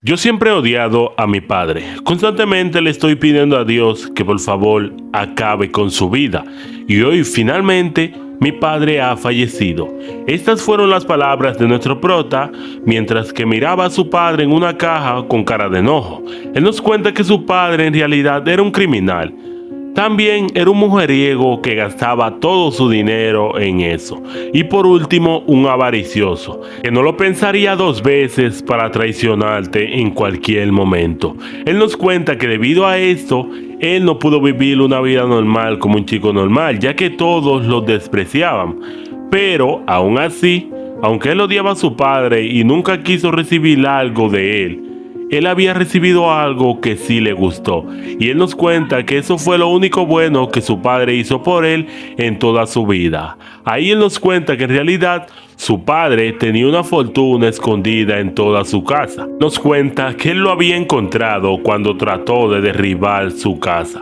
Yo siempre he odiado a mi padre. Constantemente le estoy pidiendo a Dios que por favor acabe con su vida. Y hoy finalmente mi padre ha fallecido. Estas fueron las palabras de nuestro prota mientras que miraba a su padre en una caja con cara de enojo. Él nos cuenta que su padre en realidad era un criminal. También era un mujeriego que gastaba todo su dinero en eso. Y por último, un avaricioso, que no lo pensaría dos veces para traicionarte en cualquier momento. Él nos cuenta que debido a esto, él no pudo vivir una vida normal como un chico normal, ya que todos lo despreciaban. Pero, aún así, aunque él odiaba a su padre y nunca quiso recibir algo de él había recibido algo que sí le gustó, y él nos cuenta que eso fue lo único bueno que su padre hizo por él en toda su vida. Ahí él nos cuenta que en realidad su padre tenía una fortuna escondida en toda su casa. Nos cuenta que él lo había encontrado cuando trató de derribar su casa.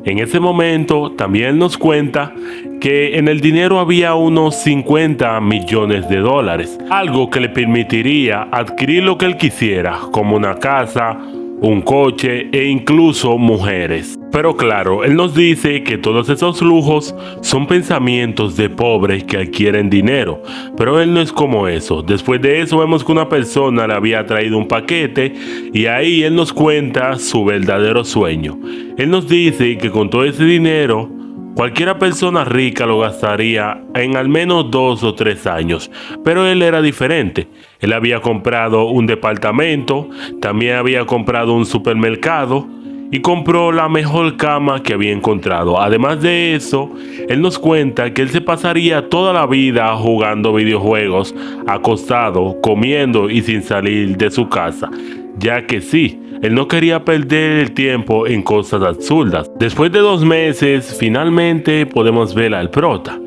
En ese momento también nos cuenta que en el dinero había unos 50 millones de dólares, algo que le permitiría adquirir lo que él quisiera, como una casa, un coche e incluso mujeres. Pero claro, él nos dice que todos esos lujos son pensamientos de pobres que adquieren dinero, pero él no es como eso. Después de eso vemos que una persona le había traído un paquete y ahí él nos cuenta su verdadero sueño. Él nos dice que con todo ese dinero cualquiera persona rica lo gastaría en al menos 2 o 3 años, pero él era diferente. Él había comprado un departamento, también había comprado un supermercado y compró la mejor cama que había encontrado. Además de eso, él nos cuenta que él se pasaría toda la vida jugando videojuegos, acostado, comiendo y sin salir de su casa, ya que sí, él no quería perder el tiempo en cosas absurdas. Después de 2 meses, finalmente podemos ver al prota,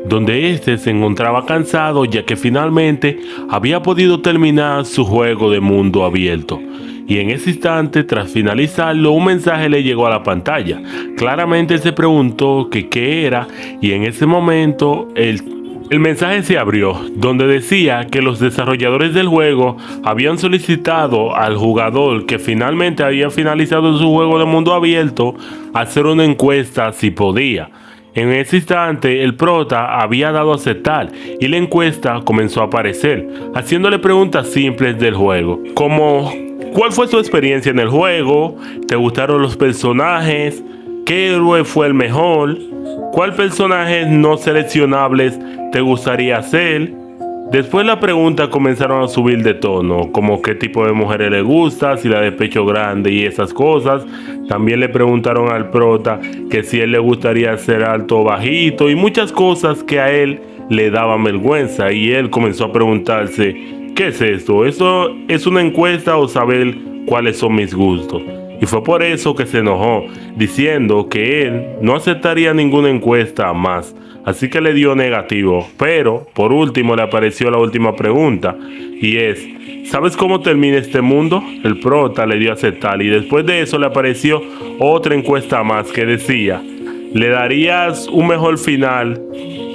donde este se encontraba cansado ya que finalmente había podido terminar su juego de mundo abierto. Y en ese instante, tras finalizarlo, un mensaje le llegó a la pantalla. Claramente se preguntó que qué era y en ese momento el mensaje se abrió, donde decía que los desarrolladores del juego habían solicitado al jugador que finalmente había finalizado su juego de mundo abierto hacer una encuesta si podía. En ese instante el prota había dado a aceptar y la encuesta comenzó a aparecer, haciéndole preguntas simples del juego, como ¿cuál fue tu experiencia en el juego? ¿Te gustaron los personajes? ¿Qué héroe fue el mejor? ¿Cuál personajes no seleccionables te gustaría ser? Después las preguntas comenzaron a subir de tono, como qué tipo de mujeres le gusta, si la de pecho grande y esas cosas. También le preguntaron al prota que si él le gustaría ser alto o bajito y muchas cosas que a él le daban vergüenza. Y él comenzó a preguntarse, ¿qué es esto? ¿Esto es una encuesta o saber cuáles son mis gustos? Y fue por eso que se enojó, diciendo que él no aceptaría ninguna encuesta más. Así que le dio negativo. Pero, por último, le apareció la última pregunta. Y es, ¿sabes cómo termina este mundo? El prota le dio a aceptar. Y después de eso le apareció otra encuesta más que decía, ¿le darías un mejor final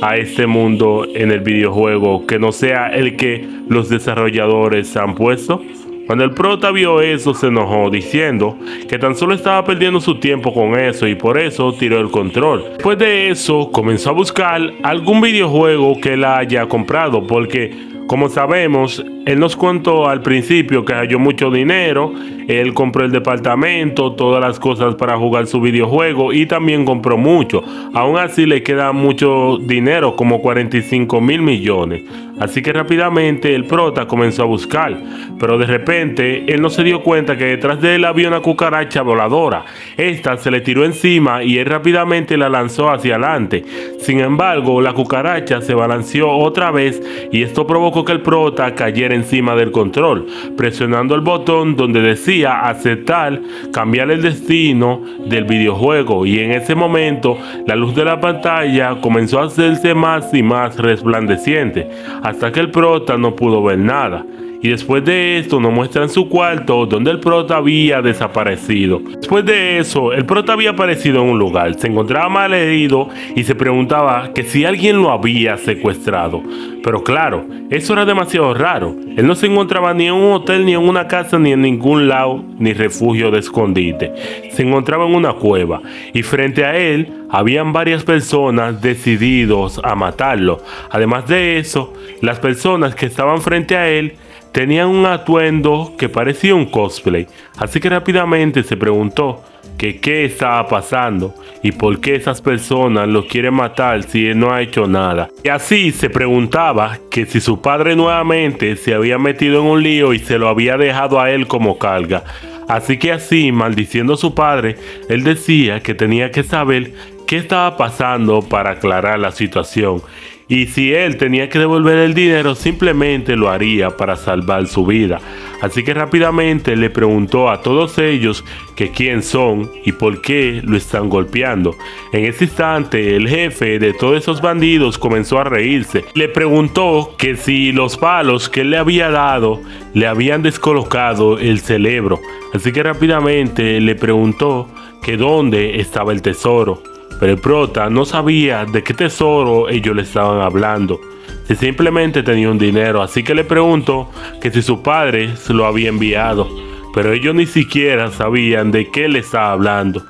a este mundo en el videojuego que no sea el que los desarrolladores han puesto? Cuando el prota vio eso se enojó diciendo que tan solo estaba perdiendo su tiempo con eso y por eso tiró el control. Después de eso comenzó a buscar algún videojuego que él haya comprado porque, como sabemos, él nos contó al principio que halló mucho dinero, él compró el departamento, todas las cosas para jugar su videojuego y también compró mucho. Aún así le queda mucho dinero, como 45 mil millones. Así que rápidamente el prota comenzó a buscar, pero de repente él no se dio cuenta que detrás de él había una cucaracha voladora. Esta se le tiró encima y él rápidamente la lanzó hacia adelante. Sin embargo, la cucaracha se balanceó otra vez y esto provocó que el prota cayera encima del control, presionando el botón donde decía aceptar, cambiar el destino del videojuego, y en ese momento la luz de la pantalla comenzó a hacerse más y más resplandeciente hasta que el prota no pudo ver nada. y después de esto nos muestran su cuarto donde el prota había desaparecido. Después de eso, el prota había aparecido en un lugar, se encontraba mal herido y se preguntaba que si alguien lo había secuestrado. Pero claro, eso era demasiado raro. Él no se encontraba ni en un hotel, ni en una casa, ni en ningún lado, ni refugio de escondite. Se encontraba en una cueva y frente a él habían varias personas decididos a matarlo. Además de eso, las personas que estaban frente a él tenían un atuendo que parecía un cosplay. Así que rápidamente se preguntó que qué estaba pasando y por qué esas personas lo quieren matar si él no ha hecho nada. Y así se preguntaba que si su padre nuevamente se había metido en un lío y se lo había dejado a él como carga. Así que así, maldiciendo a su padre, él decía que tenía que saber qué estaba pasando para aclarar la situación. Y si él tenía que devolver el dinero, simplemente lo haría para salvar su vida. Así que rápidamente le preguntó a todos ellos que quién son y por qué lo están golpeando. En ese instante, el jefe de todos esos bandidos comenzó a reírse. Le preguntó que si los palos que él le había dado le habían descolocado el cerebro. Así que rápidamente le preguntó que dónde estaba el tesoro. Pero el prota no sabía de qué tesoro ellos le estaban hablando, si simplemente tenía un dinero. Así que le preguntó que si su padre se lo había enviado, pero ellos ni siquiera sabían de qué le estaba hablando.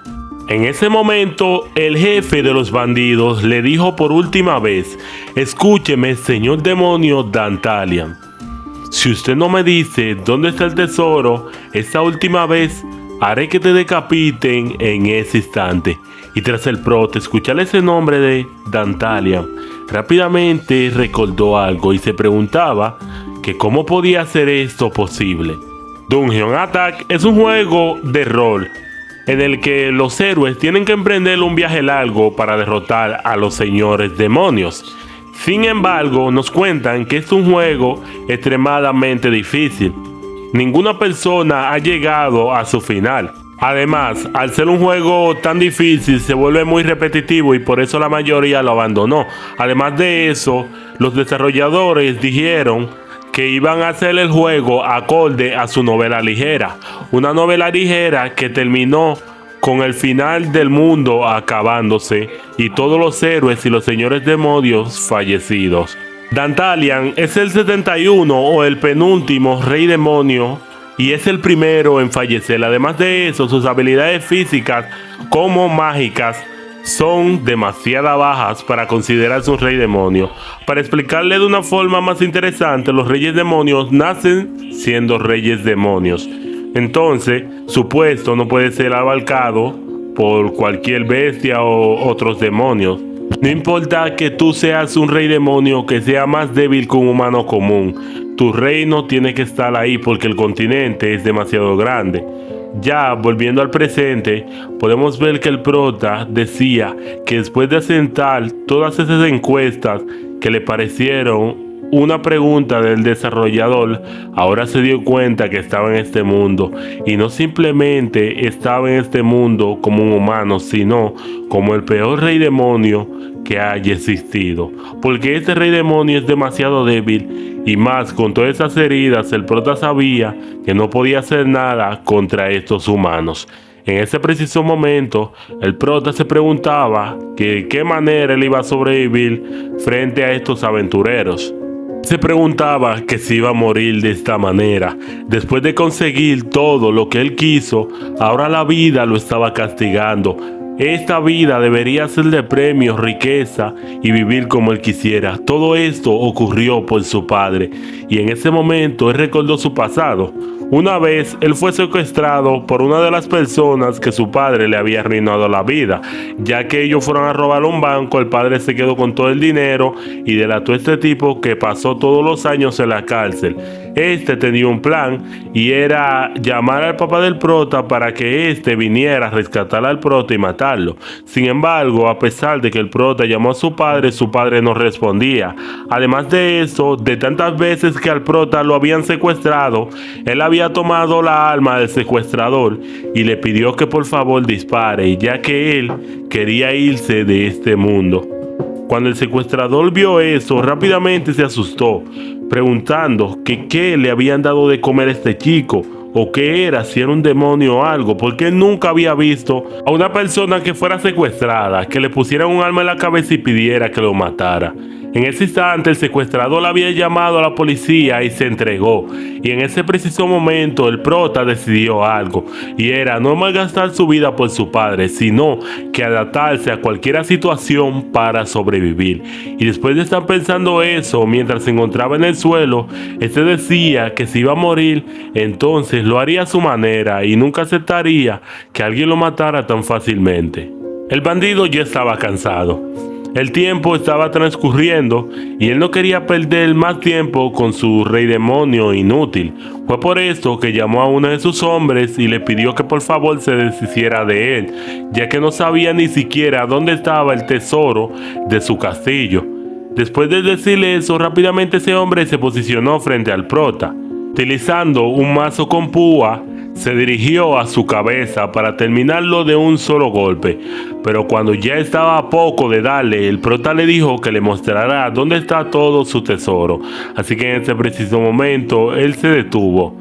En ese momento, el jefe de los bandidos le dijo por última vez: escúcheme, señor demonio Dantalian. Si usted no me dice dónde está el tesoro, esta última vez haré que te decapiten en ese instante. Y tras el prota escuchar ese nombre de Dantalian, rápidamente recordó algo y se preguntaba que cómo podía hacer esto posible. Dungeon Attack es un juego de rol en el que los héroes tienen que emprender un viaje largo para derrotar a los señores demonios. Sin embargo, nos cuentan que es un juego extremadamente difícil. Ninguna persona ha llegado a su final. Además, al ser un juego tan difícil, se vuelve muy repetitivo y por eso la mayoría lo abandonó. Además de eso, los desarrolladores dijeron que iban a hacer el juego acorde a su novela ligera. Una novela ligera que terminó con el final del mundo acabándose y todos los héroes y los señores demonios fallecidos. Dantalian es el 71 o el penúltimo rey demonio y es el primero en fallecer. Además de eso, sus habilidades físicas como mágicas son demasiado bajas para considerarse un rey demonio. Para explicarle de una forma más interesante, los reyes demonios nacen siendo reyes demonios. Entonces, su puesto no puede ser abarcado por cualquier bestia o otros demonios. No importa que tú seas un rey demonio que sea más débil que un humano común, tu reino tiene que estar ahí porque el continente es demasiado grande. Ya volviendo al presente, podemos ver que el prota decía que después de asentar todas esas encuestas que le parecieron una pregunta del desarrollador, ahora se dio cuenta que estaba en este mundo y no simplemente estaba en este mundo como un humano, sino como el peor rey demonio que haya existido, porque este rey demonio es demasiado débil y más con todas esas heridas. El prota sabía que no podía hacer nada contra estos humanos. En ese preciso momento, el prota se preguntaba que de qué manera él iba a sobrevivir frente a estos aventureros. Se preguntaba que si iba a morir de esta manera. Después de conseguir todo lo que él quiso, ahora la vida lo estaba castigando. Esta vida debería ser de premios, riqueza y vivir como él quisiera. Todo esto ocurrió por su padre y en ese momento él recordó su pasado. Una vez él fue secuestrado por una de las personas que su padre le había arruinado la vida. Ya que ellos fueron a robar un banco, el padre se quedó con todo el dinero y delató a este tipo que pasó todos los años en la cárcel. Este tenía un plan y era llamar al papá del prota para que este viniera a rescatar al prota y matarlo. Sin embargo, a pesar de que el prota llamó a su padre no respondía. Además de eso, de tantas veces que al prota lo habían secuestrado, él había tomado la alma del secuestrador y le pidió que por favor dispare, ya que él quería irse de este mundo. Cuando el secuestrador vio eso, rápidamente se asustó, preguntando que qué le habían dado de comer a este chico, o qué era, si era un demonio o algo, porque él nunca había visto a una persona que fuera secuestrada, que le pusieran un arma en la cabeza y pidiera que lo matara. En ese instante el secuestrador le había llamado a la policía y se entregó, y en ese preciso momento el prota decidió algo, y era no malgastar su vida por su padre, sino que adaptarse a cualquier situación para sobrevivir. Y después de estar pensando eso, mientras se encontraba en el suelo, este decía que si iba a morir, entonces lo haría a su manera y nunca aceptaría que alguien lo matara tan fácilmente. El bandido ya estaba cansado. El tiempo estaba transcurriendo y él no quería perder más tiempo con su rey demonio inútil. Fue por esto que llamó a uno de sus hombres y le pidió que por favor se deshiciera de él, ya que no sabía ni siquiera dónde estaba el tesoro de su castillo. Después de decirle eso, rápidamente ese hombre se posicionó frente al prota. Utilizando un mazo con púa, se dirigió a su cabeza para terminarlo de un solo golpe, pero cuando ya estaba a poco de darle, el prota le dijo que le mostrará dónde está todo su tesoro, así que en ese preciso momento él se detuvo.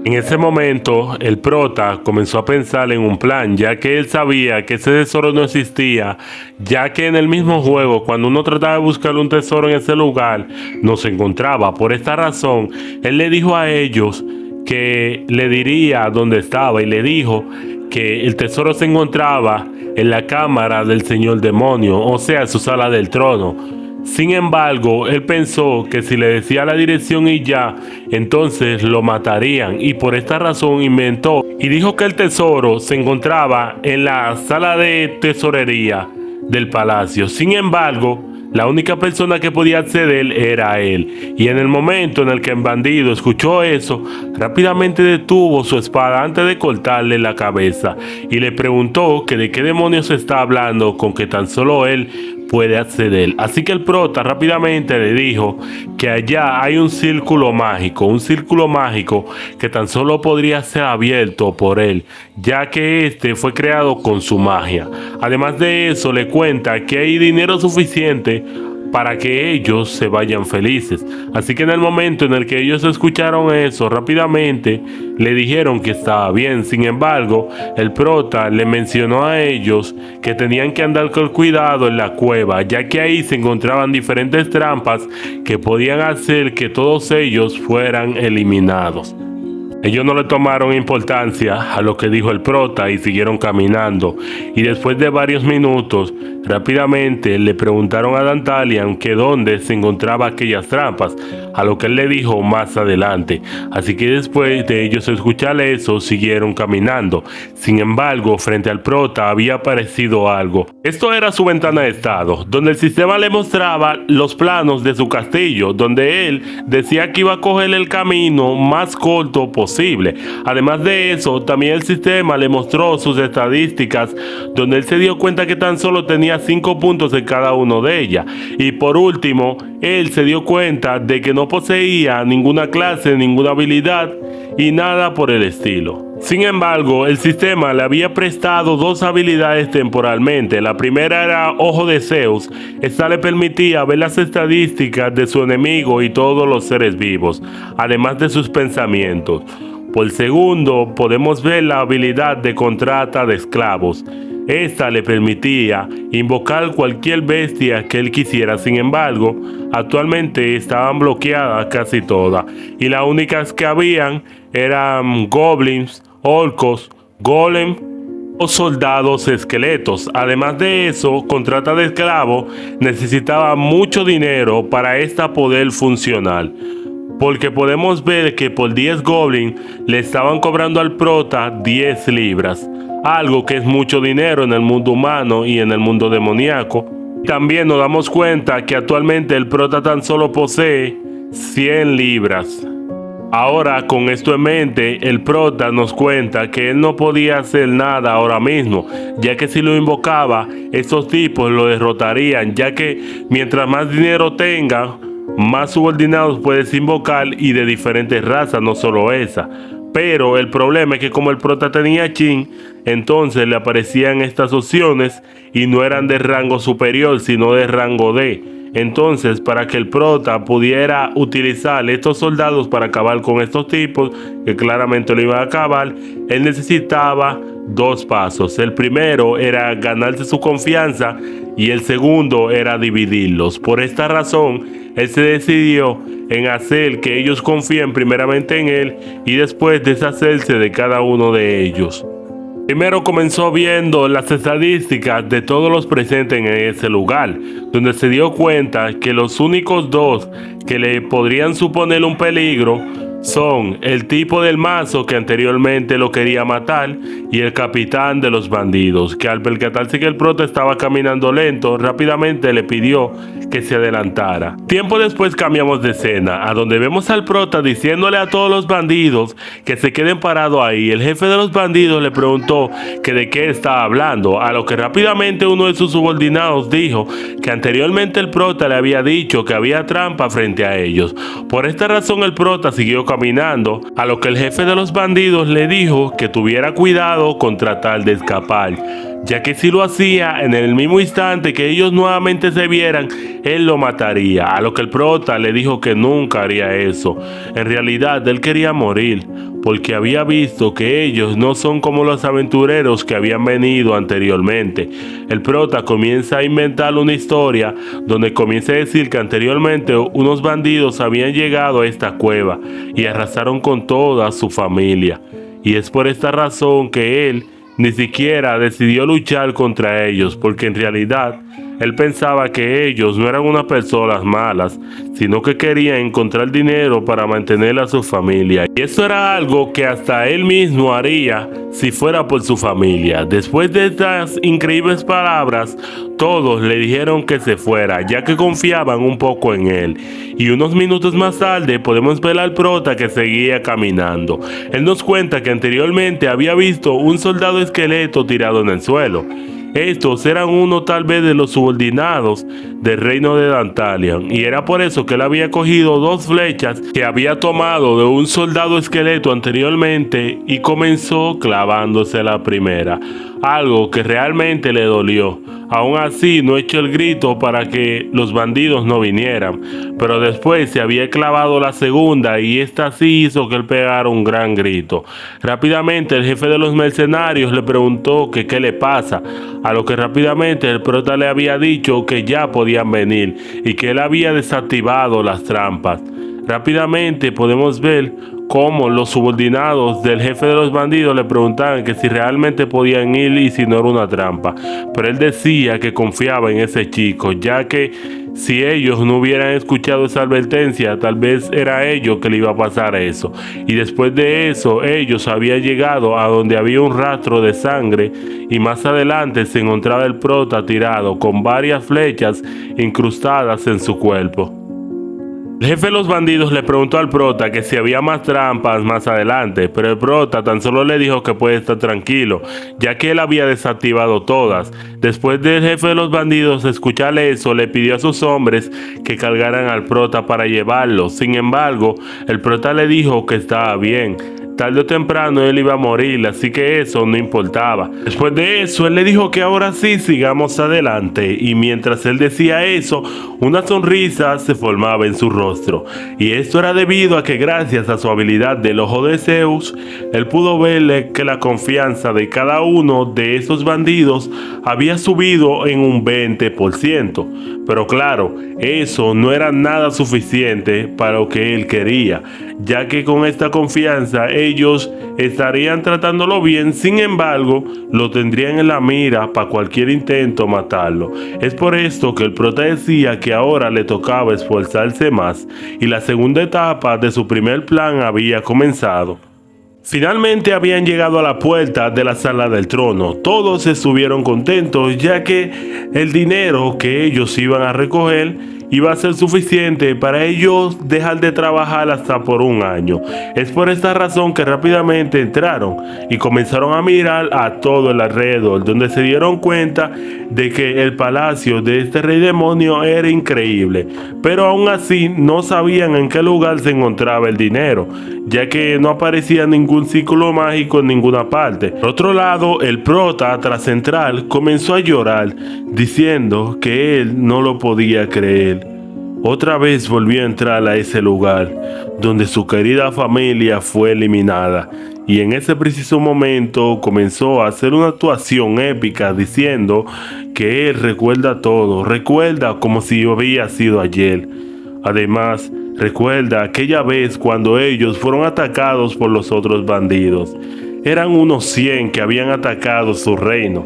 En ese momento el prota comenzó a pensar en un plan, ya que él sabía que ese tesoro no existía, ya que en el mismo juego cuando uno trataba de buscar un tesoro en ese lugar no se encontraba. Por esta razón él le dijo a ellos que le diría dónde estaba, y le dijo que el tesoro se encontraba en la cámara del señor demonio, o sea, su sala del trono. Sin embargo, él pensó que si le decía la dirección y ya, entonces lo matarían, y por esta razón inventó y dijo que el tesoro se encontraba en la sala de tesorería del palacio. Sin embargo, la única persona que podía acceder era él, y en el momento en el que el bandido escuchó eso, rápidamente detuvo su espada antes de cortarle la cabeza y le preguntó que de qué demonios está hablando con que tan solo él puede acceder. Así que el prota rápidamente le dijo que allá hay un círculo mágico que tan solo podría ser abierto por él, ya que este fue creado con su magia. Además de eso, le cuenta que hay dinero suficiente para que ellos se vayan felices. Así que en el momento en el que ellos escucharon eso, rápidamente le dijeron que estaba bien. Sin embargo, el prota le mencionó a ellos que tenían que andar con cuidado en la cueva, ya que ahí se encontraban diferentes trampas que podían hacer que todos ellos fueran eliminados. Ellos no le tomaron importancia a lo que dijo el prota y siguieron caminando, y después de varios minutos rápidamente le preguntaron a Dantalian que dónde se encontraban aquellas trampas, a lo que él le dijo más adelante. Así que después de ellos escuchar eso, siguieron caminando. Sin embargo, frente al prota había aparecido algo. Esto era su ventana de estado, donde el sistema le mostraba los planos de su castillo, donde él decía que iba a coger el camino más corto posible. Además de eso, también el sistema le mostró sus estadísticas, donde él se dio cuenta que tan solo tenía 5 puntos en cada uno de ellas. Y por último, él se dio cuenta de que no poseía ninguna clase, ninguna habilidad y nada por el estilo. Sin embargo, el sistema le había prestado 2 habilidades temporalmente. La primera era Ojo de Zeus. Esta le permitía ver las estadísticas de su enemigo y todos los seres vivos, además de sus pensamientos. Por segundo, podemos ver la habilidad de Contrata de Esclavos. Esta le permitía invocar cualquier bestia que él quisiera. Sin embargo, actualmente estaban bloqueadas casi todas, y las únicas que habían eran goblins, orcos, golem o soldados esqueletos. Además de eso, Contrata de Esclavo necesitaba mucho dinero para esta poder funcionar, porque podemos ver que por 10 goblins le estaban cobrando al prota 10 libras, algo que es mucho dinero en el mundo humano y en el mundo demoníaco. También nos damos cuenta que actualmente el prota tan solo posee 100 libras. Ahora, con esto en mente, el prota nos cuenta que él no podía hacer nada ahora mismo, ya que si lo invocaba, estos tipos lo derrotarían, ya que mientras más dinero tenga, más subordinados puedes invocar, y de diferentes razas, no solo esa. Pero el problema es que como el prota tenía chin, entonces le aparecían estas opciones y no eran de rango superior, sino de rango D. Entonces, para que el prota pudiera utilizar estos soldados para acabar con estos tipos, que claramente lo iban a acabar, él necesitaba dos pasos. El primero era ganarse su confianza y el segundo era dividirlos. Por esta razón, él se decidió en hacer que ellos confíen primeramente en él y después deshacerse de cada uno de ellos. Primero comenzó viendo las estadísticas de todos los presentes en ese lugar, donde se dio cuenta que los únicos dos que le podrían suponer un peligro son el tipo del mazo que anteriormente lo quería matar y el capitán de los bandidos, que al percatarse que el prota estaba caminando lento, rápidamente le pidió que se adelantara. Tiempo después cambiamos de escena, a donde vemos al prota diciéndole a todos los bandidos que se queden parados ahí. El jefe de los bandidos le preguntó que de qué estaba hablando, a lo que rápidamente uno de sus subordinados dijo que anteriormente el prota le había dicho que había trampa frente a ellos. Por esta razón el prota siguió caminando, a lo que el jefe de los bandidos le dijo que tuviera cuidado con tratar de escapar, ya que si lo hacía en el mismo instante que ellos nuevamente se vieran, él lo mataría, a lo que el prota le dijo que nunca haría eso. En realidad él quería morir, porque había visto que ellos no son como los aventureros que habían venido anteriormente. El prota comienza a inventar una historia donde comienza a decir que anteriormente unos bandidos habían llegado a esta cueva y arrasaron con toda su familia. Y es por esta razón que él ni siquiera decidió luchar contra ellos, porque en realidad él pensaba que ellos no eran unas personas malas, sino que querían encontrar dinero para mantener a su familia. Y eso era algo que hasta él mismo haría si fuera por su familia. Después de estas increíbles palabras, todos le dijeron que se fuera, ya que confiaban un poco en él. Y unos minutos más tarde podemos ver al prota que seguía caminando. Él nos cuenta que anteriormente había visto un soldado esqueleto tirado en el suelo. Estos eran uno tal vez de los subordinados del reino de Dantalian, y era por eso que él había cogido dos flechas que había tomado de un soldado esqueleto anteriormente y comenzó clavándose la primera, algo que realmente le dolió. Aún así no echó el grito para que los bandidos no vinieran, pero después se había clavado la segunda y esta sí hizo que él pegara un gran grito. Rápidamente el jefe de los mercenarios le preguntó que qué le pasa, a lo que rápidamente el prota le había dicho que ya podían venir y que él había desactivado las trampas. Rápidamente podemos ver cómo los subordinados del jefe de los bandidos le preguntaban que si realmente podían ir y si no era una trampa, pero él decía que confiaba en ese chico, ya que si ellos no hubieran escuchado esa advertencia, tal vez era a ellos que le iba a pasar eso. Y después de eso, ellos habían llegado a donde había un rastro de sangre y más adelante se encontraba el prota tirado con varias flechas incrustadas en su cuerpo. El jefe de los bandidos le preguntó al prota que si había más trampas más adelante, pero el prota tan solo le dijo que puede estar tranquilo, ya que él había desactivado todas. Después del jefe de los bandidos escuchar eso, le pidió a sus hombres que cargaran al prota para llevarlo. Sin embargo, el prota le dijo que estaba bien. Tarde o temprano él iba a morir, así que eso no importaba. Después de eso, él le dijo que ahora sí sigamos adelante, y mientras él decía eso, una sonrisa se formaba en su rostro. Y esto era debido a que gracias a su habilidad del ojo de Zeus, él pudo verle que la confianza de cada uno de esos bandidos había subido en un 20%. Pero claro, eso no era nada suficiente para lo que él quería, ya que con esta confianza ellos estarían tratándolo bien, sin embargo, lo tendrían en la mira para cualquier intento matarlo. Es por esto que el prota decía que ahora le tocaba esforzarse más, y la segunda etapa de su primer plan había comenzado. Finalmente habían llegado a la puerta de la sala del trono. Todos estuvieron contentos, ya que el dinero que ellos iban a recoger iba a ser suficiente para ellos dejar de trabajar hasta por un año. Es por esta razón que rápidamente entraron y comenzaron a mirar a todo el alrededor, donde se dieron cuenta de que el palacio de este rey demonio era increíble, pero aún así no sabían en qué lugar se encontraba el dinero, ya que no aparecía ningún círculo mágico en ninguna parte. Por otro lado, el prota tras entrar comenzó a llorar, diciendo que él no lo podía creer, otra vez volvió a entrar a ese lugar donde su querida familia fue eliminada. Y en ese preciso momento comenzó a hacer una actuación épica diciendo que él recuerda todo, recuerda como si había sido ayer. Además, recuerda aquella vez cuando ellos fueron atacados por los otros bandidos. Eran unos 100 que habían atacado su reino.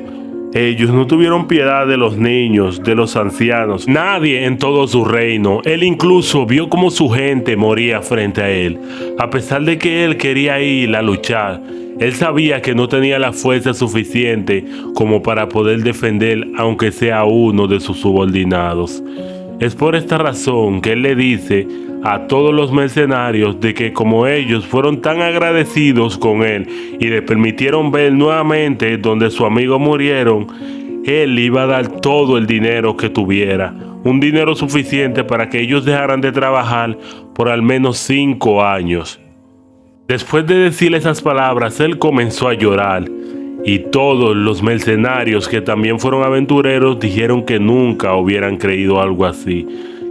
Ellos no tuvieron piedad de los niños, de los ancianos, nadie en todo su reino. Él incluso vio cómo su gente moría frente a él. A pesar de que él quería ir a luchar, él sabía que no tenía la fuerza suficiente como para poder defender aunque sea uno de sus subordinados. Es por esta razón que él le dice a todos los mercenarios de que como ellos fueron tan agradecidos con él y le permitieron ver nuevamente donde su amigo murieron, él le iba a dar todo el dinero que tuviera, un dinero suficiente para que ellos dejaran de trabajar por al menos 5 años. Después de decir esas palabras, él comenzó a llorar. Y todos los mercenarios que también fueron aventureros dijeron que nunca hubieran creído algo así,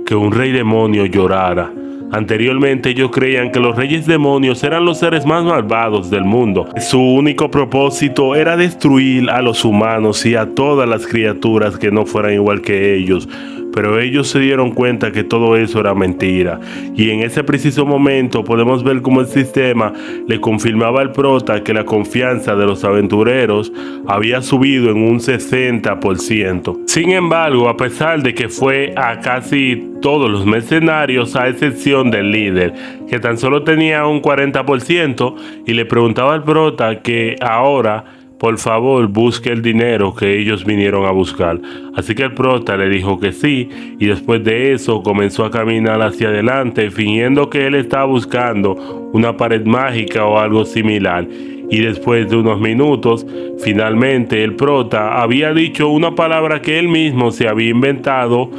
que un rey demonio llorara. Anteriormente ellos creían que los reyes demonios eran los seres más malvados del mundo. Su único propósito era destruir a los humanos y a todas las criaturas que no fueran igual que ellos. Pero ellos se dieron cuenta que todo eso era mentira. Y en ese preciso momento podemos ver cómo el sistema le confirmaba al prota que la confianza de los aventureros había subido en un 60%. Sin embargo, a pesar de que fue a casi todos los mercenarios, a excepción del líder, que tan solo tenía un 40%, y le preguntaba al prota que ahora por favor busque el dinero que ellos vinieron a buscar. Así que el prota le dijo que sí, y después de eso comenzó a caminar hacia adelante fingiendo que él estaba buscando una pared mágica o algo similar. Y después de unos minutos, finalmente el prota había dicho una palabra que él mismo se había inventado,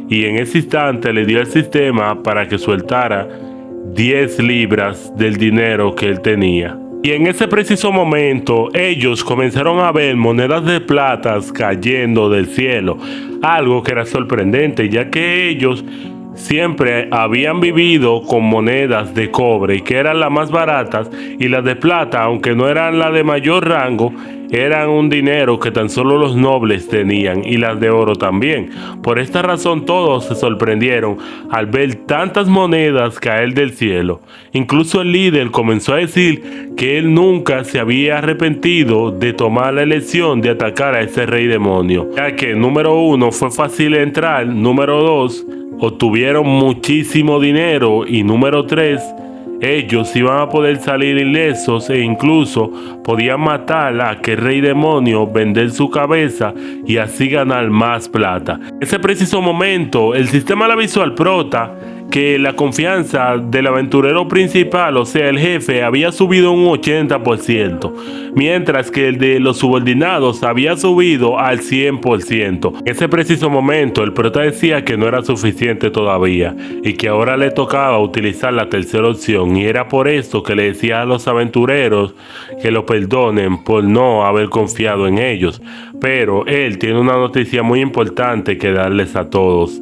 y en ese instante le dio el sistema para que soltara 10 libras del dinero que él tenía. Y en ese preciso momento ellos comenzaron a ver monedas de plata cayendo del cielo, algo que era sorprendente ya que ellos siempre habían vivido con monedas de cobre, que eran las más baratas, y las de plata, aunque no eran las de mayor rango, eran un dinero que tan solo los nobles tenían, y las de oro también. Por esta razón todos se sorprendieron al ver tantas monedas caer del cielo. Incluso el líder comenzó a decir que él nunca se había arrepentido de tomar la elección de atacar a ese rey demonio, ya que número 1 fue fácil entrar, número 2 obtuvieron muchísimo dinero, y número 3 ellos iban a poder salir ilesos e incluso podían matar a aquel rey demonio, vender su cabeza y así ganar más plata. En ese preciso momento el sistema le avisó al prota que la confianza del aventurero principal, o sea el jefe, había subido un 80%, mientras que el de los subordinados había subido al 100%. En ese preciso momento el prota decía que no era suficiente todavía y que ahora le tocaba utilizar la tercera opción, y era por esto que le decía a los aventureros que lo perdonen por no haber confiado en ellos. Pero él tiene una noticia muy importante que darles a todos.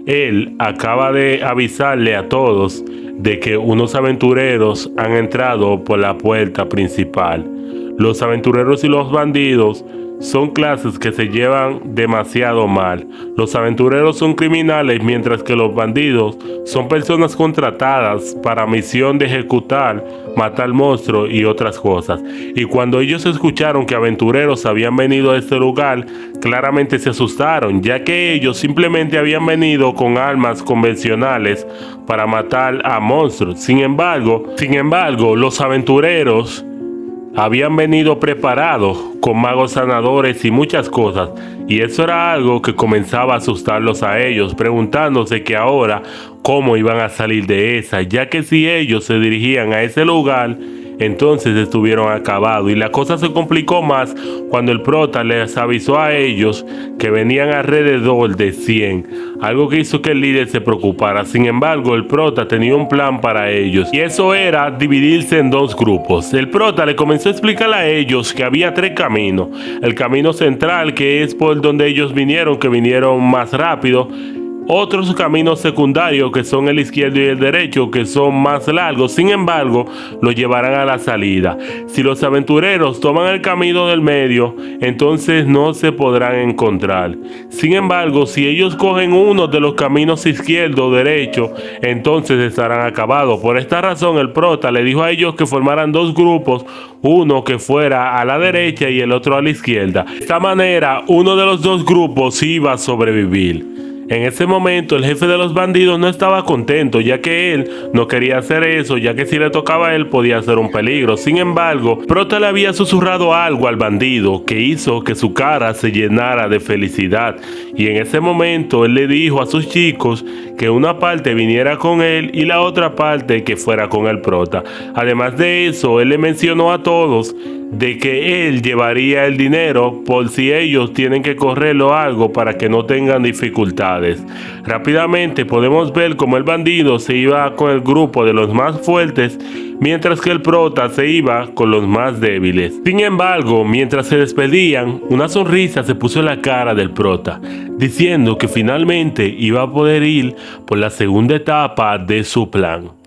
Él acaba de avisarle a todos de que unos aventureros han entrado por la puerta principal. Los aventureros y los bandidos son clases que se llevan demasiado mal. Los aventureros son criminales, mientras que los bandidos son personas contratadas para misión de ejecutar, matar monstruos y otras cosas. Y cuando ellos escucharon que aventureros habían venido a este lugar, claramente se asustaron, ya que ellos simplemente habían venido con armas convencionales para matar a monstruos. Sin embargo, los aventureros habían venido preparados con magos sanadores y muchas cosas, y eso era algo que comenzaba a asustarlos a ellos, preguntándose que ahora cómo iban a salir de esa, ya que si ellos se dirigían a ese lugar, entonces estuvieron acabados. Y la cosa se complicó más cuando el prota les avisó a ellos que venían alrededor de 100, algo que hizo que el líder se preocupara. Sin embargo, el prota tenía un plan para ellos, y eso era dividirse en 2 grupos. El prota le comenzó a explicar a ellos que había 3 caminos. El camino central, que es por donde ellos vinieron, que vinieron más rápido. otros caminos secundarios que son el izquierdo y el derecho, que son más largos, sin embargo, los llevarán a la salida. Si los aventureros toman el camino del medio, entonces no se podrán encontrar. Sin embargo, si ellos cogen uno de los caminos izquierdo o derecho, entonces estarán acabados. Por esta razón, el prota le dijo a ellos que formaran dos grupos, uno que fuera a la derecha y el otro a la izquierda. De esta manera, uno de los dos grupos iba a sobrevivir. En ese momento el jefe de los bandidos no estaba contento, ya que él no quería hacer eso, ya que si le tocaba a él podía ser un peligro. Sin embargo, Prota le había susurrado algo al bandido que hizo que su cara se llenara de felicidad. Y en ese momento él le dijo a sus chicos que una parte viniera con él y la otra parte que fuera con el Prota. Además de eso, él le mencionó a todos de que él llevaría el dinero por si ellos tienen que correrlo algo para que no tengan dificultades. Rápidamente podemos ver cómo el bandido se iba con el grupo de los más fuertes, mientras que el prota se iba con los más débiles. Sin embargo, mientras se despedían, una sonrisa se puso en la cara del prota, diciendo que finalmente iba a poder ir por la segunda etapa de su plan.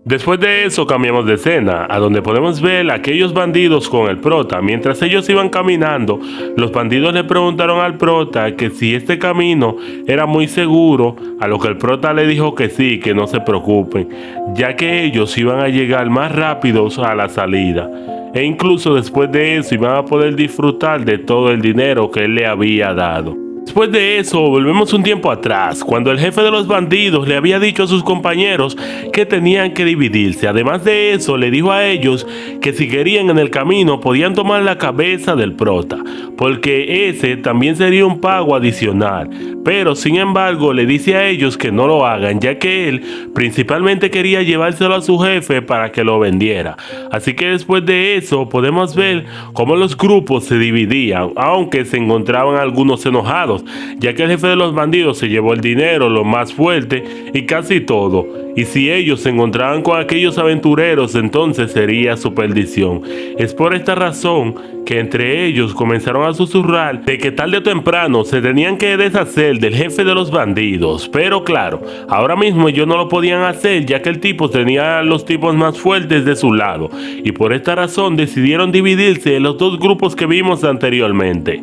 Después de eso cambiamos de escena, a donde podemos ver a aquellos bandidos con el prota. Mientras ellos iban caminando, los bandidos le preguntaron al prota que si este camino era muy seguro, a lo que el prota le dijo que sí, que no se preocupen, ya que ellos iban a llegar más rápidos a la salida. E incluso después de eso iban a poder disfrutar de todo el dinero que él le había dado. Después de eso, volvemos un tiempo atrás, cuando el jefe de los bandidos le había dicho a sus compañeros que tenían que dividirse. Además de eso, le dijo a ellos que si querían en el camino podían tomar la cabeza del prota, porque ese también sería un pago adicional. Pero sin embargo, le dice a ellos que no lo hagan, ya que él principalmente quería llevárselo a su jefe para que lo vendiera. Así que después de eso, podemos ver cómo los grupos se dividían, aunque se encontraban algunos enojados, ya que el jefe de los bandidos se llevó el dinero, lo más fuerte y casi todo. Y si ellos se encontraban con aquellos aventureros, entonces sería su perdición. Es por esta razón que entre ellos comenzaron a susurrar de que tarde o temprano se tenían que deshacer del jefe de los bandidos. Pero claro, ahora mismo ellos no lo podían hacer, ya que el tipo tenía a los tipos más fuertes de su lado. Y por esta razón decidieron dividirse en los dos grupos que vimos anteriormente.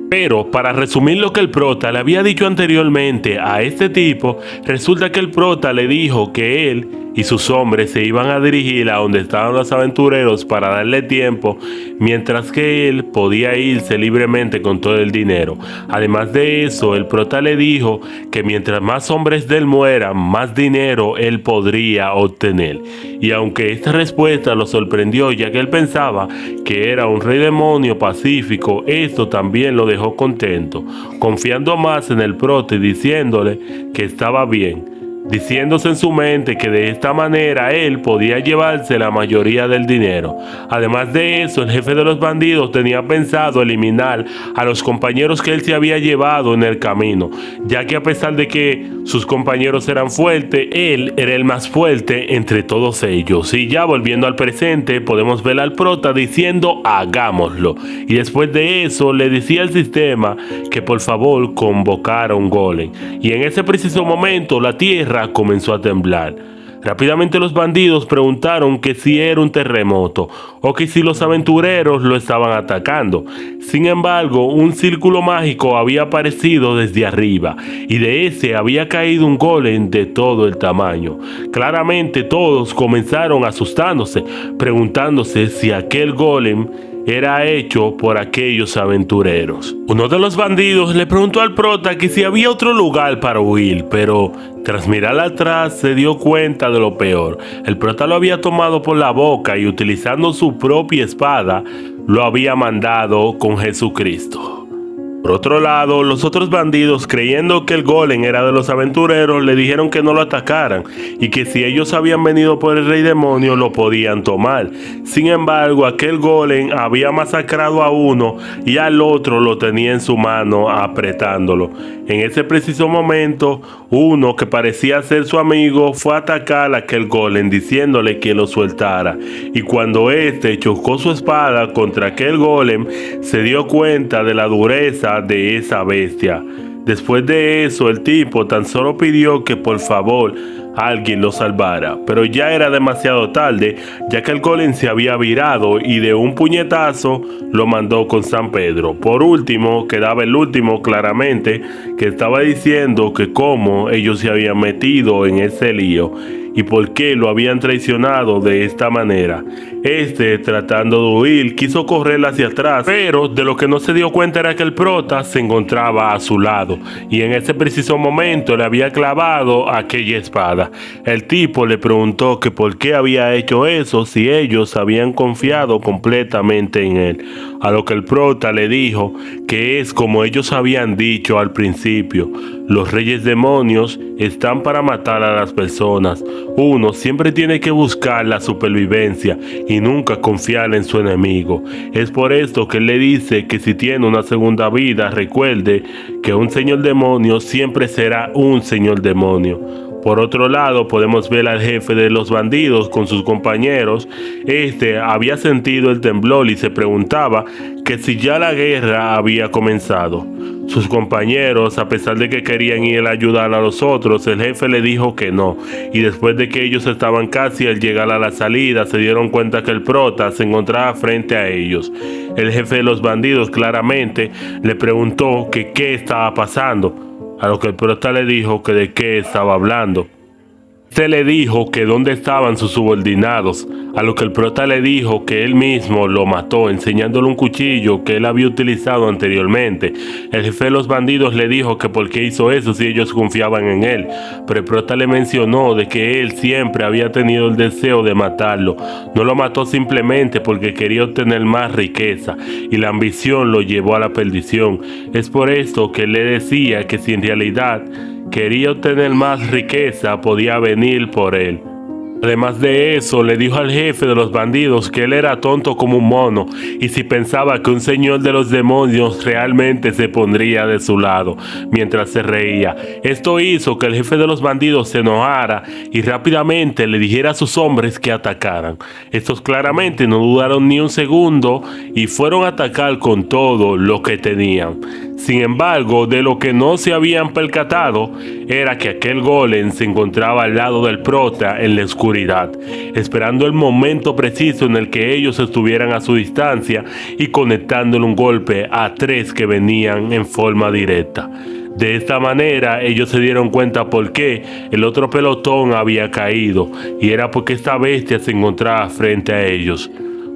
Pero para resumir lo que el prota le había dicho anteriormente a este tipo, resulta que el prota le dijo que él y sus hombres se iban a dirigir a donde estaban los aventureros para darle tiempo, mientras que él podía irse libremente con todo el dinero. Además de eso, el prota le dijo que mientras más hombres de él mueran, más dinero él podría obtener. Y aunque esta respuesta lo sorprendió, ya que él pensaba que era un rey demonio pacífico, esto también lo dejó contento, confiando más en el prota y diciéndole que estaba bien, diciéndose en su mente que de esta manera él podía llevarse la mayoría del dinero. Además de eso, el jefe de los bandidos tenía pensado eliminar a los compañeros que él se había llevado en el camino, ya que a pesar de que sus compañeros eran fuertes, él era el más fuerte entre todos ellos. Y ya volviendo al presente, podemos ver al prota diciendo hagámoslo, y después de eso le decía al sistema que por favor convocara un golem, y en ese preciso momento la tierra comenzó a temblar. Rápidamente los bandidos preguntaron que si era un terremoto o que si los aventureros lo estaban atacando. Sin embargo, un círculo mágico había aparecido desde arriba y de ese había caído un golem de todo el tamaño. Claramente todos comenzaron asustándose, preguntándose si aquel golem era hecho por aquellos aventureros. Uno de los bandidos le preguntó al prota que si había otro lugar para huir, pero tras mirar atrás se dio cuenta de lo peor. El prota lo había tomado por la boca y utilizando su propia espada lo había mandado con Jesucristo. Por otro lado, los otros bandidos, creyendo que el golem era de los aventureros, le dijeron que no lo atacaran y que si ellos habían venido por el rey demonio lo podían tomar. Sin embargo, aquel golem había masacrado a uno y al otro lo tenía en su mano apretándolo. En ese preciso momento, uno que parecía ser su amigo fue a atacar a aquel golem diciéndole que lo soltara, y cuando éste chocó su espada contra aquel golem, se dio cuenta de la dureza de esa bestia. Después de eso, el tipo tan solo pidió que por favor alguien lo salvara, pero ya era demasiado tarde, ya que el golem se había virado y de un puñetazo lo mandó con San Pedro. Por último, quedaba el último claramente, que estaba diciendo que cómo ellos se habían metido en ese lío y por qué lo habían traicionado de esta manera. Tratando de huir, quiso correr hacia atrás, pero de lo que no se dio cuenta era que el prota se encontraba a su lado y en ese preciso momento le había clavado aquella espada. El tipo le preguntó que por qué había hecho eso si ellos habían confiado completamente en él, a lo que el prota le dijo que es como ellos habían dicho al principio: los reyes demonios están para matar a las personas. Uno siempre tiene que buscar la supervivencia y nunca confiar en su enemigo. Es por esto que él le dice que si tiene una segunda vida, recuerde que un señor demonio siempre será un señor demonio. Por otro lado, podemos ver al jefe de los bandidos con sus compañeros. Había sentido el temblor y se preguntaba que si ya la guerra había comenzado. Sus compañeros, a pesar de que querían ir a ayudar a los otros, el jefe le dijo que no. Y después de que ellos estaban casi al llegar a la salida, se dieron cuenta que el prota se encontraba frente a ellos. El jefe de los bandidos claramente le preguntó que qué estaba pasando, a lo que el prota le dijo que de qué estaba hablando. Se le dijo que dónde estaban sus subordinados, a lo que el prota le dijo que él mismo lo mató, enseñándole un cuchillo que él había utilizado anteriormente. El jefe de los bandidos le dijo que por qué hizo eso si ellos confiaban en él, pero el prota le mencionó de que él siempre había tenido el deseo de matarlo. No lo mató simplemente porque quería obtener más riqueza y la ambición lo llevó a la perdición. Es por esto que él le decía que si en realidad quería obtener más riqueza, podía venir por él. Además de eso, le dijo al jefe de los bandidos que él era tonto como un mono y si pensaba que un señor de los demonios realmente se pondría de su lado, mientras se reía. Esto hizo que el jefe de los bandidos se enojara y rápidamente le dijera a sus hombres que atacaran. Estos claramente no dudaron ni un segundo y fueron a atacar con todo lo que tenían. Sin embargo, de lo que no se habían percatado era que aquel golem se encontraba al lado del prota en la oscuridad, esperando el momento preciso en el que ellos estuvieran a su distancia y conectándole un golpe a tres que venían en forma directa. De esta manera ellos se dieron cuenta por qué el otro pelotón había caído, y era porque esta bestia se encontraba frente a ellos.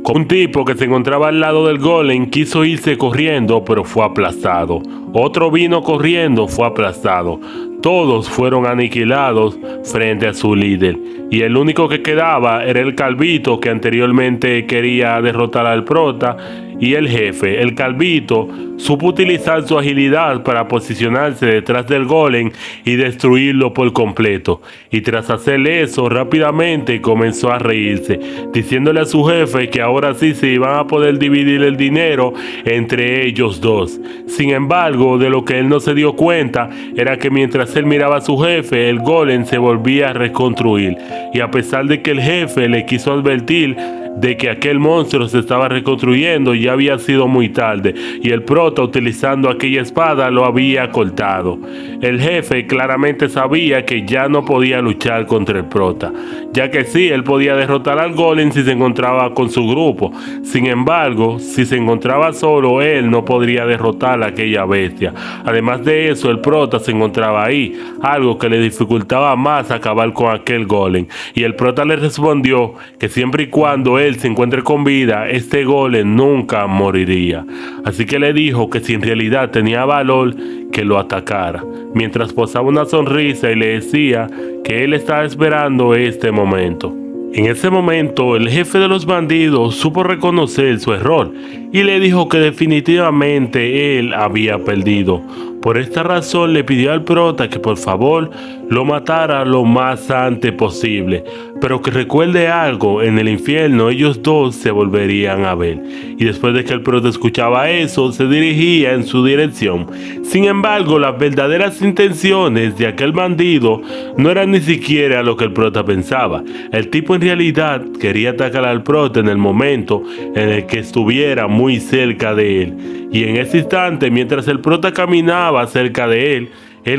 Un tipo que se encontraba al lado del golem quiso irse corriendo, pero fue aplastado. Otro vino corriendo, fue aplastado. Todos fueron aniquilados frente a su líder. Y el único que quedaba era el calvito que anteriormente quería derrotar al prota y el jefe. El calvito supo utilizar su agilidad para posicionarse detrás del golem y destruirlo por completo. Y tras hacer eso, rápidamente comenzó a reírse, diciéndole a su jefe que ahora sí se iban a poder dividir el dinero entre ellos dos. Sin embargo, de lo que él no se dio cuenta era que mientras él miraba a su jefe, el golem se volvía a reconstruir. Y a pesar de que el jefe le quiso advertir de que aquel monstruo se estaba reconstruyendo, ya había sido muy tarde y el prota, utilizando aquella espada, lo había cortado. El jefe claramente sabía que ya no podía luchar contra el prota, ya que sí, él podía derrotar al golem si se encontraba con su grupo. Sin embargo, si se encontraba solo, él no podría derrotar a aquella bestia. Además de eso, el prota se encontraba ahí, algo que le dificultaba más acabar con aquel golem, y el prota le respondió que siempre y cuando él se encuentre con vida, este golem nunca moriría. Así que le dijo que si en realidad tenía valor, que lo atacara, mientras posaba una sonrisa y le decía que él estaba esperando este momento. En ese momento, el jefe de los bandidos supo reconocer su error y le dijo que definitivamente él había perdido. Por esta razón le pidió al prota que por favor lo matara lo más antes posible, pero que recuerde algo: en el infierno ellos dos se volverían a ver. Y después de que el prota escuchaba eso, se dirigía en su dirección. Sin embargo, las verdaderas intenciones de aquel bandido no eran ni siquiera lo que el prota pensaba. El tipo en realidad quería atacar al prota en el momento en el que estuviera muy cerca de él. Y en ese instante, mientras el prota caminaba cerca de él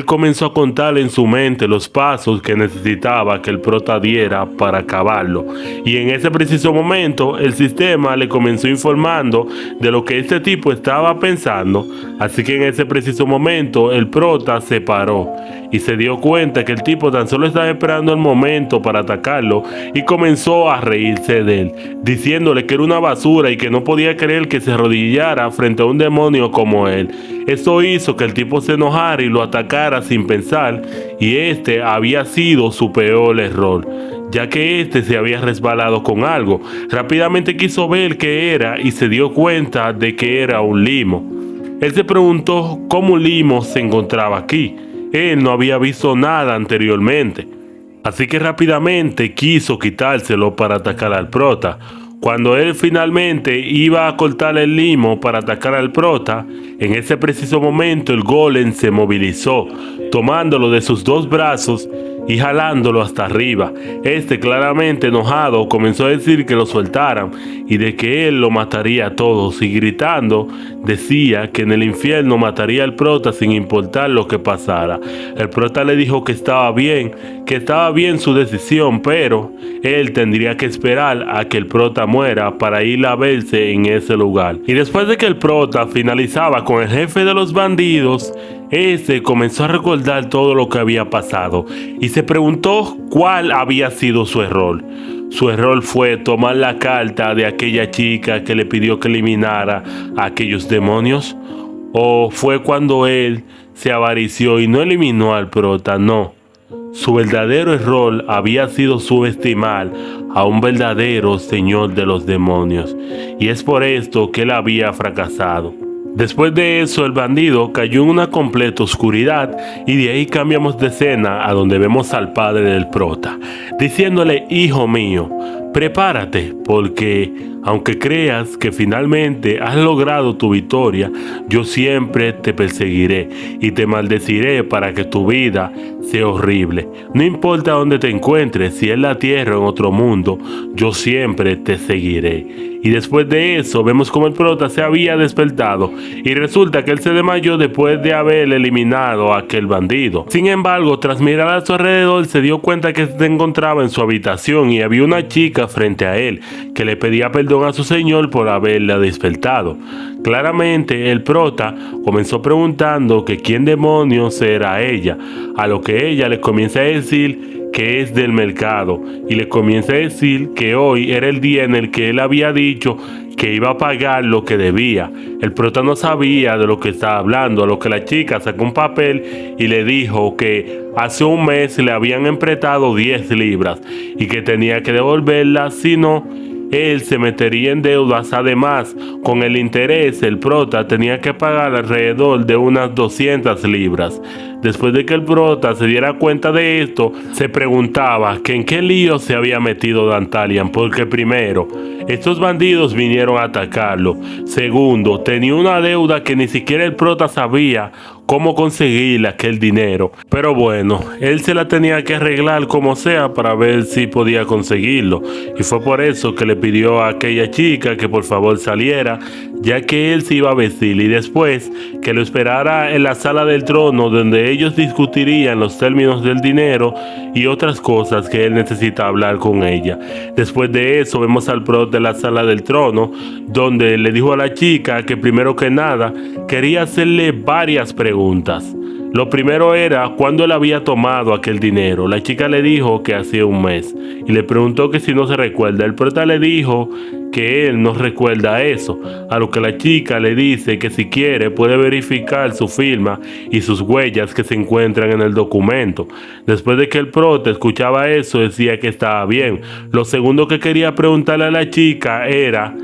comenzó a contar en su mente los pasos que necesitaba que el prota diera para acabarlo. Y en ese preciso momento, el sistema le comenzó informando de lo que este tipo estaba pensando. Así que en ese preciso momento, el prota se paró y se dio cuenta que el tipo tan solo estaba esperando el momento para atacarlo y comenzó a reírse de él, diciéndole que era una basura y que no podía creer que se arrodillara frente a un demonio como él. Esto hizo que el tipo se enojara y lo atacara sin pensar, y este había sido su peor error, ya que este se había resbalado con algo. Rápidamente quiso ver qué era y se dio cuenta de que era un limo. Él se preguntó cómo un limo se encontraba aquí. Él no había visto nada anteriormente, así que rápidamente quiso quitárselo para atacar al prota. Cuando él finalmente iba a cortar el limo para atacar al prota, en ese preciso momento el golem se movilizó, tomándolo de sus dos brazos y jalándolo hasta arriba. Este, claramente enojado, comenzó a decir que lo soltaran y de que él lo mataría a todos, y gritando decía que en el infierno mataría al prota sin importar lo que pasara. El prota le dijo que estaba bien su decisión, pero él tendría que esperar a que el prota muera para ir a verse en ese lugar. Y después de que el prota finalizaba con el jefe de los bandidos, este comenzó a recordar todo lo que había pasado y se preguntó cuál había sido su error. Su error fue tomar la carta de aquella chica que le pidió que eliminara a aquellos demonios. ¿O fue cuando él se avarició y no eliminó al prota? No. Su verdadero error había sido subestimar a un verdadero señor de los demonios. Y es por esto que él había fracasado. Después de eso, el bandido cayó en una completa oscuridad, y de ahí cambiamos de escena a donde vemos al padre del prota, diciéndole: hijo mío, prepárate, porque aunque creas que finalmente has logrado tu victoria, yo siempre te perseguiré y te maldeciré para que tu vida sea horrible. No importa dónde te encuentres, si en la tierra o en otro mundo, yo siempre te seguiré. Y después de eso vemos como el prota se había despertado y resulta que él se desmayó después de haber eliminado a aquel bandido. Sin embargo, tras mirar a su alrededor, se dio cuenta que se encontraba en su habitación y había una chica frente a él que le pedía perdón a su señor por haberla despertado. Claramente el prota comenzó preguntando que quién demonios era ella, a lo que ella le comienza a decir que es del mercado y le comienza a decir que hoy era el día en el que él había dicho que iba a pagar lo que debía. El prota no sabía de lo que estaba hablando, a lo que la chica sacó un papel y le dijo que hace un mes le habían emprestado 10 libras y que tenía que devolverlas, si no él se metería en deudas. Además, con el interés, el prota tenía que pagar alrededor de unas 200 libras. Después de que el prota se diera cuenta de esto, se preguntaba que en qué lío se había metido Dantalian, porque primero, estos bandidos vinieron a atacarlo. Segundo, tenía una deuda que ni siquiera el prota sabía cómo conseguir aquel dinero. Pero bueno, él se la tenía que arreglar como sea para ver si podía conseguirlo. Y fue por eso que le pidió a aquella chica que por favor saliera, ya que él se iba a vestir, y después que lo esperara en la sala del trono, donde ellos discutirían los términos del dinero y otras cosas que él necesita hablar con ella. Después de eso vemos al prota de la sala del trono, donde le dijo a la chica que primero que nada quería hacerle varias preguntas. Lo primero era cuándo él había tomado aquel dinero. La chica le dijo que hacía un mes y le preguntó que si no se recuerda. El prota le dijo que él no recuerda eso, a lo que la chica le dice que si quiere puede verificar su firma y sus huellas que se encuentran en el documento. Después de que el prota escuchaba eso, decía que estaba bien. Lo segundo que quería preguntarle a la chica era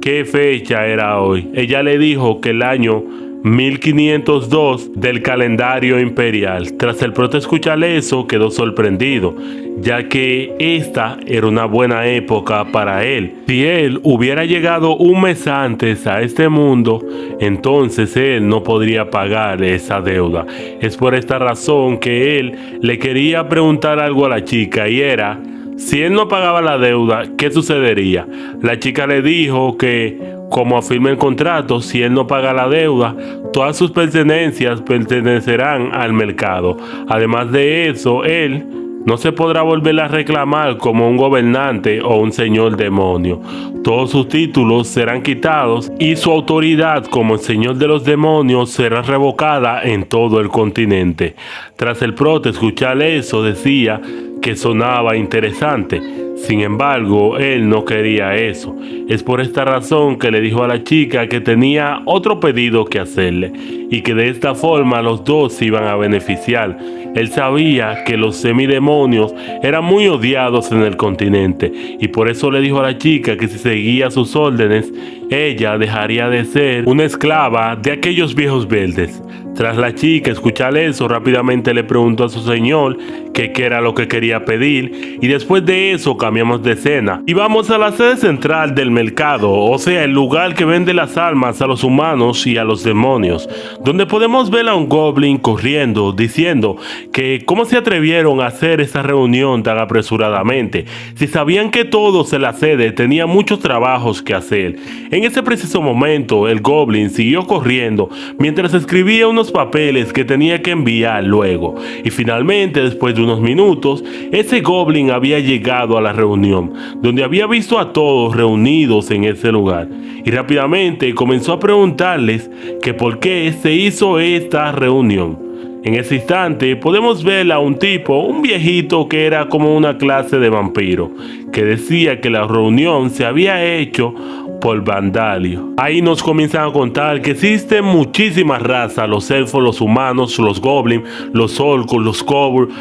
qué fecha era hoy. Ella le dijo que el año 1502 del calendario imperial. Tras el prota escuchar eso, quedó sorprendido, ya que esta era una buena época para él. Si él hubiera llegado un mes antes a este mundo, entonces él no podría pagar esa deuda. Es por esta razón que él le quería preguntar algo a la chica, y era: si él no pagaba la deuda, ¿qué sucedería? La chica le dijo que como afirma el contrato, si él no paga la deuda, todas sus pertenencias pertenecerán al mercado. Además de eso, él no se podrá volver a reclamar como un gobernante o un señor demonio. Todos sus títulos serán quitados y su autoridad como el señor de los demonios será revocada en todo el continente. Tras el prota escuchar eso, decía que sonaba interesante. Sin embargo, él no quería eso. Es por esta razón que le dijo a la chica que tenía otro pedido que hacerle y que de esta forma los dos se iban a beneficiar. Él sabía que los semidemonios eran muy odiados en el continente y por eso le dijo a la chica que si seguía sus órdenes, ella dejaría de ser una esclava de aquellos viejos verdes. Tras la chica escuchar eso, rápidamente le preguntó a su señor que qué era lo que quería pedir y después de eso cambiamos de escena y vamos a la sede central del mercado, o sea, el lugar que vende las almas a los humanos y a los demonios, donde podemos ver a un goblin corriendo diciendo que cómo se atrevieron a hacer esa reunión tan apresuradamente, si sabían que todos en la sede tenían muchos trabajos que hacer. En ese preciso momento el goblin siguió corriendo mientras escribía unos papeles que tenía que enviar luego y finalmente después de unos minutos ese goblin había llegado a la reunión donde había visto a todos reunidos en ese lugar y rápidamente comenzó a preguntarles que por qué se hizo esta reunión. En ese instante podemos ver a un tipo, un viejito que era como una clase de vampiro, que decía que la reunión se había hecho por Vandalio. Ahí nos comienzan a contar que existen muchísimas razas, los elfos, los humanos, los goblins, los orcos, los kobolds,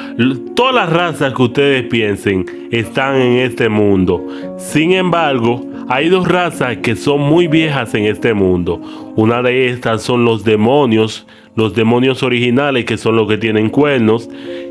todas las razas que ustedes piensen están en este mundo. Sin embargo, hay dos razas que son muy viejas en este mundo. Una de estas son los demonios originales, que son los que tienen cuernos,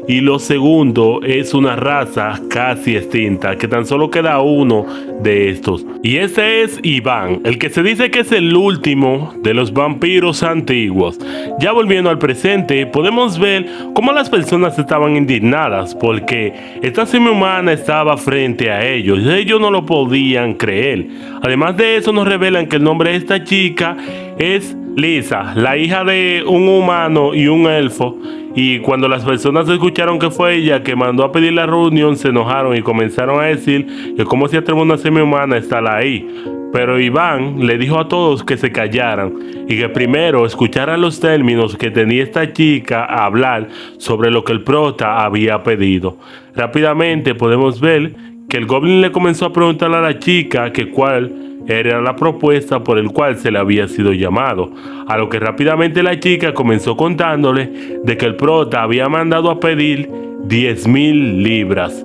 y lo segundo es una raza casi extinta, que tan solo queda uno de estos, y ese es Iván, el que se dice que es el último de los vampiros antiguos. Ya volviendo al presente, podemos ver cómo las personas estaban indignadas porque esta semihumana estaba frente a ellos no lo podían creer. Además de eso, nos revelan que el nombre de esta chica es Lisa, la hija de un humano y un elfo, y cuando las personas escucharon que fue ella que mandó a pedir la reunión, se enojaron y comenzaron a decir que cómo se atreve una semihumana a estar ahí. Pero Iván le dijo a todos que se callaran y que primero escucharan los términos que tenía esta chica a hablar sobre lo que el prota había pedido. Rápidamente podemos ver que el goblin le comenzó a preguntar a la chica que cuál era la propuesta por el cual se le había sido llamado, a lo que rápidamente la chica comenzó contándole de que el prota había mandado a pedir 10,000 libras.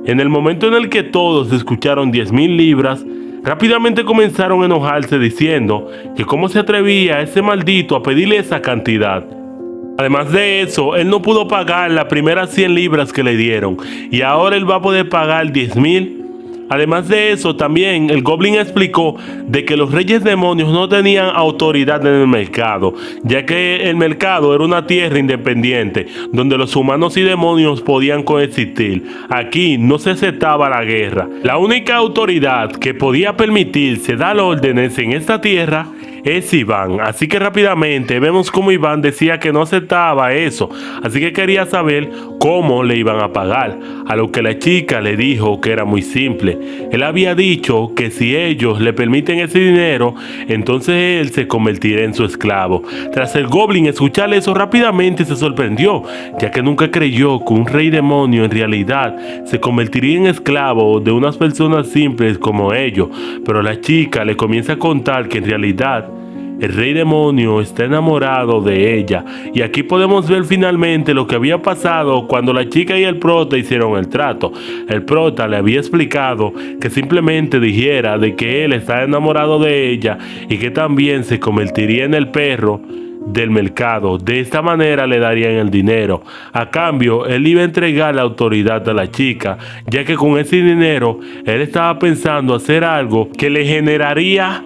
En el momento en el que todos escucharon 10,000 libras, rápidamente comenzaron a enojarse diciendo que cómo se atrevía ese maldito a pedirle esa cantidad. Además de eso, él no pudo pagar las primeras 100 libras que le dieron y ahora él va a poder pagar 10,000. Además de eso, también el goblin explicó de que los reyes demonios no tenían autoridad en el mercado, ya que el mercado era una tierra independiente donde los humanos y demonios podían coexistir. Aquí no se aceptaba la guerra. La única autoridad que podía permitirse dar órdenes en esta tierra es Iván. Así que rápidamente vemos cómo Iván decía que no aceptaba eso, así que quería saber cómo le iban a pagar, a lo que la chica le dijo que era muy simple. Él había dicho que si ellos le permiten ese dinero, entonces él se convertirá en su esclavo. Tras el goblin escuchar eso, rápidamente se sorprendió, ya que nunca creyó que un rey demonio en realidad se convertiría en esclavo de unas personas simples como ellos. Pero la chica le comienza a contar que en realidad el rey demonio está enamorado de ella, y aquí podemos ver finalmente lo que había pasado cuando la chica y el prota hicieron el trato. El prota le había explicado que simplemente dijera de que él está enamorado de ella y que también se convertiría en el perro del mercado. De esta manera le darían el dinero. A cambio, él iba a entregar la autoridad a la chica, ya que con ese dinero él estaba pensando hacer algo que le generaría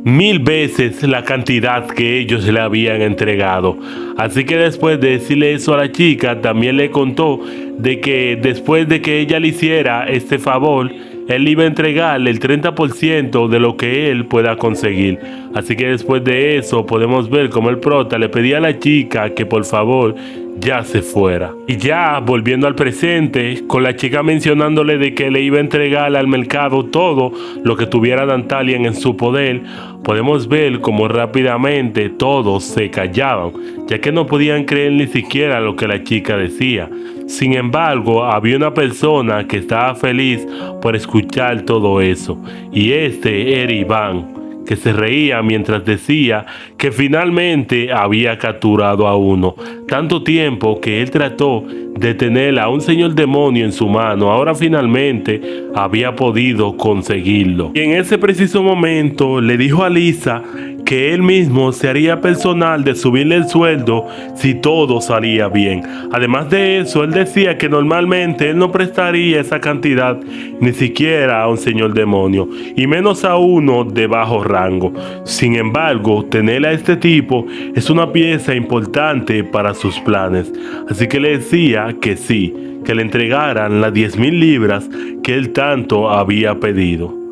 1000 veces la cantidad que ellos le habían entregado. Así que después de decirle eso a la chica, también le contó de que después de que ella le hiciera este favor, él iba a entregarle el 30% de lo que él pueda conseguir. Así que después de eso podemos ver cómo el prota le pedía a la chica que por favor ya se fuera. Y ya volviendo al presente, con la chica mencionándole de que le iba a entregar al mercado todo lo que tuviera Dantalian en su poder, podemos ver cómo rápidamente todos se callaban, ya que no podían creer ni siquiera lo que la chica decía. Sin embargo, había una persona que estaba feliz por escuchar todo eso, y este era Iván, que se reía mientras decía que finalmente había capturado a uno. Tanto tiempo que él trató de tener a un señor demonio en su mano, ahora finalmente había podido conseguirlo. Y en ese preciso momento le dijo a Lisa que él mismo se haría personal de subirle el sueldo si todo salía bien. Además de eso, él decía que normalmente él no prestaría esa cantidad ni siquiera a un señor demonio, y menos a uno de bajo rango. Sin embargo, tener a este tipo es una pieza importante para sus planes, así que le decía que sí, que le entregaran las 10.000 libras que él tanto había pedido.